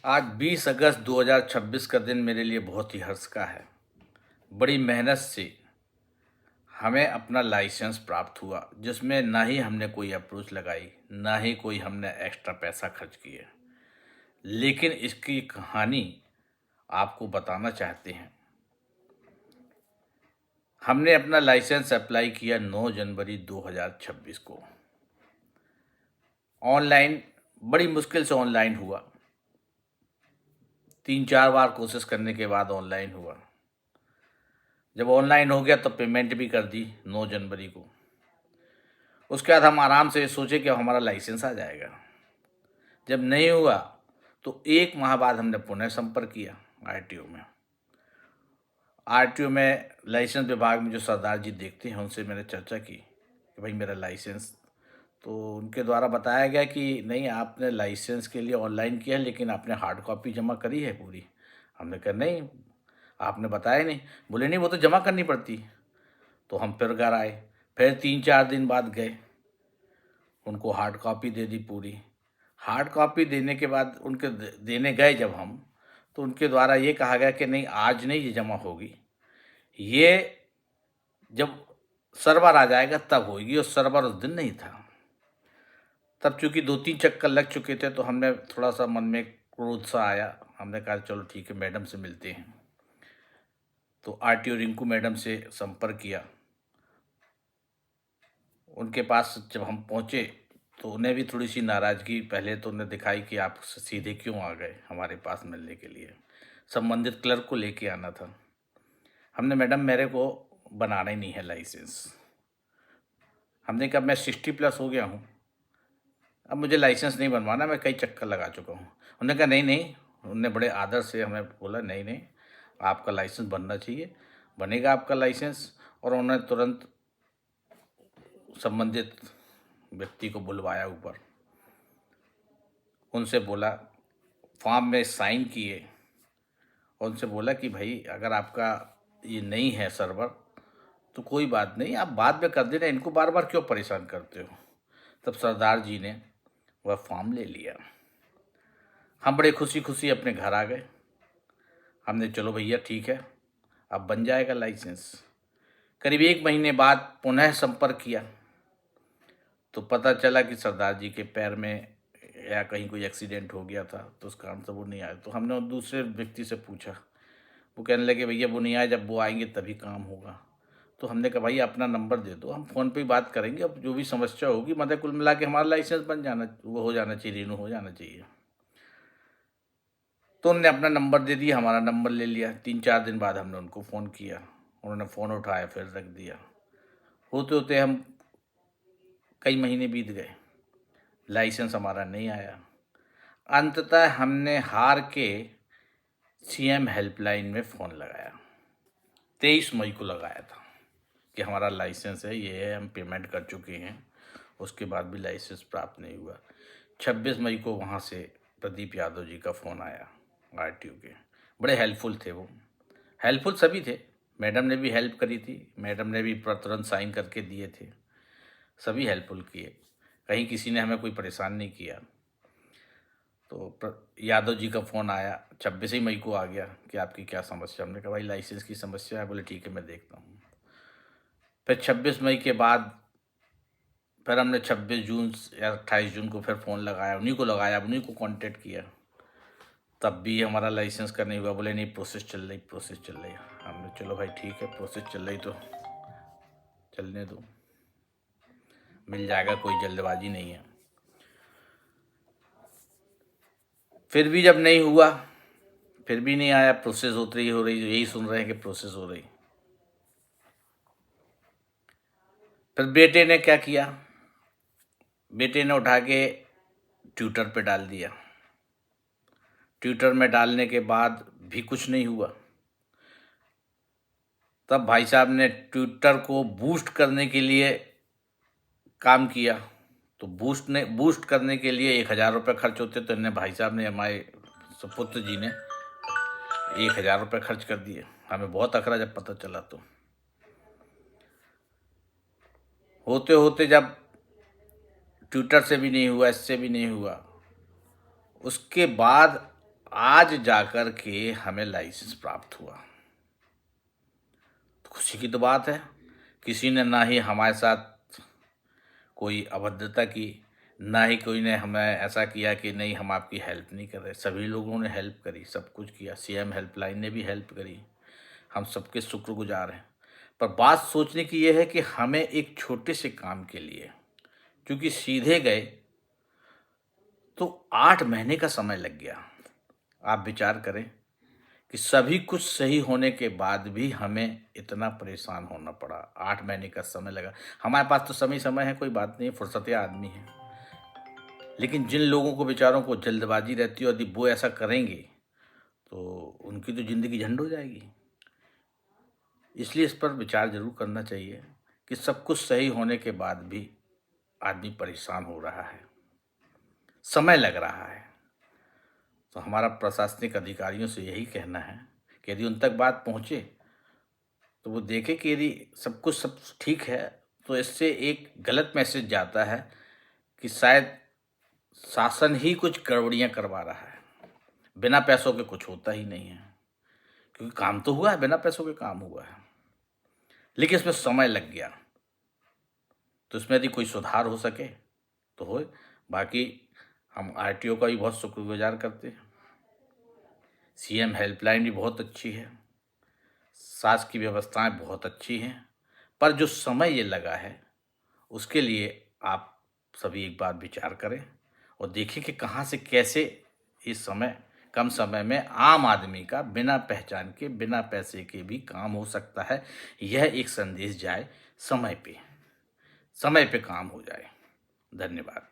आज 20 अगस्त 2026 का दिन मेरे लिए बहुत ही हर्ष का है। बड़ी मेहनत से हमें अपना लाइसेंस प्राप्त हुआ, जिसमें ना ही हमने कोई अप्रोच लगाई, ना ही कोई हमने एक्स्ट्रा पैसा खर्च किया। लेकिन इसकी कहानी आपको बताना चाहते हैं। हमने अपना लाइसेंस अप्लाई किया 9 जनवरी 2026 को। ऑनलाइन, बड़ी मुश्किल से ऑनलाइन हुआ। 3-4 बार कोशिश करने के बाद ऑनलाइन हुआ। जब ऑनलाइन हो गया तो पेमेंट भी कर दी 9 जनवरी को। उसके बाद हम आराम से सोचे कि अब हमारा लाइसेंस आ जाएगा। जब नहीं हुआ तो 1 माह बाद हमने पुनः संपर्क किया आरटीओ में। आरटीओ में लाइसेंस विभाग में जो सरदार जी देखते हैं, उनसे मैंने चर्चा की कि भाई मेरा लाइसेंस, तो उनके द्वारा बताया गया कि नहीं, आपने लाइसेंस के लिए ऑनलाइन किया है, लेकिन आपने हार्ड कॉपी जमा करी है पूरी। हमने कहा नहीं, आपने बताया नहीं। बोले नहीं, वो तो जमा करनी पड़ती। तो हम फिर घर आए, फिर 3-4 दिन बाद गए, उनको हार्ड कॉपी दे दी पूरी। हार्ड कॉपी देने के बाद उनके देने गए जब हम, तो उनके द्वारा ये कहा गया कि नहीं, आज नहीं ये जमा होगी, ये जब सर्वर आ जाएगा तब होगी। और सर्वर उस दिन नहीं था। तब चूंकि 2-3 चक्कर लग चुके थे, तो हमने थोड़ा सा मन में क्रोध सा आया। हमने कहा चलो ठीक है, मैडम से मिलते हैं। तो आरटीओ रिंकू मैडम से संपर्क किया। उनके पास जब हम पहुँचे तो उन्हें भी थोड़ी सी नाराज़गी पहले तो उन्हें दिखाई कि आप सीधे क्यों आ गए हमारे पास मिलने के लिए। संबंधित क्लर्क को लेके आना था। हमने, मैडम मेरे को बनाना ही नहीं है लाइसेंस। हमने कहा मैं 60+ हो गया हूँ, अब मुझे लाइसेंस नहीं बनवाना, मैं कई चक्कर लगा चुका हूँ। उन्होंने कहा नहीं नहीं, उन्होंने बड़े आदर से हमें बोला नहीं नहीं, आपका लाइसेंस बनना चाहिए, बनेगा आपका लाइसेंस। और उन्होंने तुरंत संबंधित व्यक्ति को बुलवाया ऊपर, उनसे बोला, फॉर्म में साइन किए और उनसे बोला कि भाई अगर आपका ये नहीं है सर्वर तो कोई बात नहीं, आप बाद में कर देना, इनको बार बार क्यों परेशान करते हो। तब सरदार जी ने वह फॉर्म ले लिया। हम बड़े खुशी खुशी अपने घर आ गए। हमने चलो भैया ठीक है, अब बन जाएगा लाइसेंस। करीब 1 महीने बाद पुनः संपर्क किया तो पता चला कि सरदार जी के पैर में या कहीं कोई एक्सीडेंट हो गया था, तो उस कारण से वो नहीं आए। तो हमने दूसरे व्यक्ति से पूछा, वो कहने लगे भैया वो नहीं आए, जब वो आएंगे तभी काम होगा। तो हमने कहा भाई अपना नंबर दे दो, हम फ़ोन पे ही बात करेंगे, अब जो भी समस्या होगी, मतलब कुल मिला के हमारा लाइसेंस बन जाना, वो हो जाना चाहिए, रिन्यू हो जाना चाहिए। तो उन्होंने अपना नंबर दे दिया, हमारा नंबर ले लिया। 3-4 दिन बाद हमने उनको फ़ोन किया, उन्होंने फ़ोन उठाया, फिर रख दिया। होते होते हम कई महीने बीत गए, लाइसेंस हमारा नहीं आया। अंततः हमने हार के सीएम हेल्पलाइन में फ़ोन लगाया। 23 मई को लगाया था कि हमारा लाइसेंस है, ये है, हम पेमेंट कर चुके हैं। उसके बाद भी लाइसेंस प्राप्त नहीं हुआ। 26 मई को वहाँ से प्रदीप यादव जी का फ़ोन आया आरटीओ के। बड़े हेल्पफुल थे वो, हेल्पफुल सभी थे। मैडम ने भी हेल्प करी थी, मैडम ने भी तुरंत साइन करके दिए थे, सभी हेल्पफुल किए, कहीं किसी ने हमें कोई परेशान नहीं किया। तो यादव जी का फ़ोन आया, 26 ही मई को आ गया कि आपकी क्या समस्या। हमने कहा भाई लाइसेंस की समस्या है। बोले ठीक है, मैं देखता हूँ। फिर 26 मई के बाद फिर हमने 26 जून या 28 जून को फिर फ़ोन लगाया, उन्हीं को लगाया, उन्हीं को कांटेक्ट किया, तब भी हमारा लाइसेंस का नहीं हुआ। बोले नहीं, प्रोसेस चल रही, प्रोसेस चल रही। हमने चलो भाई ठीक है, प्रोसेस चल रही तो चलने दो, मिल जाएगा, कोई जल्दबाजी नहीं है। फिर भी जब नहीं हुआ, फिर भी नहीं आया, प्रोसेस होती हो रही, यही सुन रहे हैं कि प्रोसेस हो रही। फिर बेटे ने क्या किया, बेटे ने उठा के ट्विटर पे डाल दिया। ट्विटर में डालने के बाद भी कुछ नहीं हुआ। तब भाई साहब ने ट्विटर को बूस्ट करने के लिए काम किया। तो बूस्ट करने के लिए 1000 रुपये खर्च होते, तो इन्हें भाई साहब ने, हमारे सुपुत्र जी ने 1000 रुपये खर्च कर दिए। हमें बहुत अखरा जब पता चला। तो होते होते जब ट्विटर से भी नहीं हुआ, इससे भी नहीं हुआ, उसके बाद आज जाकर के हमें लाइसेंस प्राप्त हुआ, तो खुशी की तो बात है। किसी ने ना ही हमारे साथ कोई अभद्रता की, ना ही कोई ने हमें ऐसा किया कि नहीं हम आपकी हेल्प नहीं कर रहे। सभी लोगों ने हेल्प करी, सब कुछ किया। सीएम हेल्पलाइन ने भी हेल्प करी, हम सबके शुक्रगुजार हैं। पर बात सोचने की ये है कि हमें एक छोटे से काम के लिए क्योंकि सीधे गए तो 8 महीने का समय लग गया। आप विचार करें कि सभी कुछ सही होने के बाद भी हमें इतना परेशान होना पड़ा। 8 महीने का समय लगा। हमारे पास तो समय है, कोई बात नहीं, फुर्सतिया आदमी है। लेकिन जिन लोगों को बेचारों को जल्दबाजी रहती है, यदि वो ऐसा करेंगे तो उनकी तो ज़िंदगी झंड हो जाएगी। इसलिए इस पर विचार ज़रूर करना चाहिए कि सब कुछ सही होने के बाद भी आदमी परेशान हो रहा है, समय लग रहा है। तो हमारा प्रशासनिक अधिकारियों से यही कहना है कि यदि उन तक बात पहुँचे तो वो देखे कि यदि सब ठीक है तो इससे एक गलत मैसेज जाता है कि शायद शासन ही कुछ गड़बड़ियाँ करवा रहा है। बिना पैसों के कुछ होता ही नहीं है, क्योंकि काम तो हुआ है, बिना पैसों के काम हुआ है, लेकिन इसमें समय लग गया। तो इसमें यदि कोई सुधार हो सके तो होए। बाकी हम आरटीओ का भी बहुत शुक्रगुजार करते हैं। सीएम हेल्पलाइन भी बहुत अच्छी है, शासकीय की व्यवस्थाएं बहुत अच्छी हैं, पर जो समय ये लगा है उसके लिए आप सभी एक बार विचार करें और देखें कि कहाँ से कैसे इस समय कम समय में आम आदमी का बिना पहचान के, बिना पैसे के भी काम हो सकता है। यह एक संदेश जाए, समय पे काम हो जाए। धन्यवाद।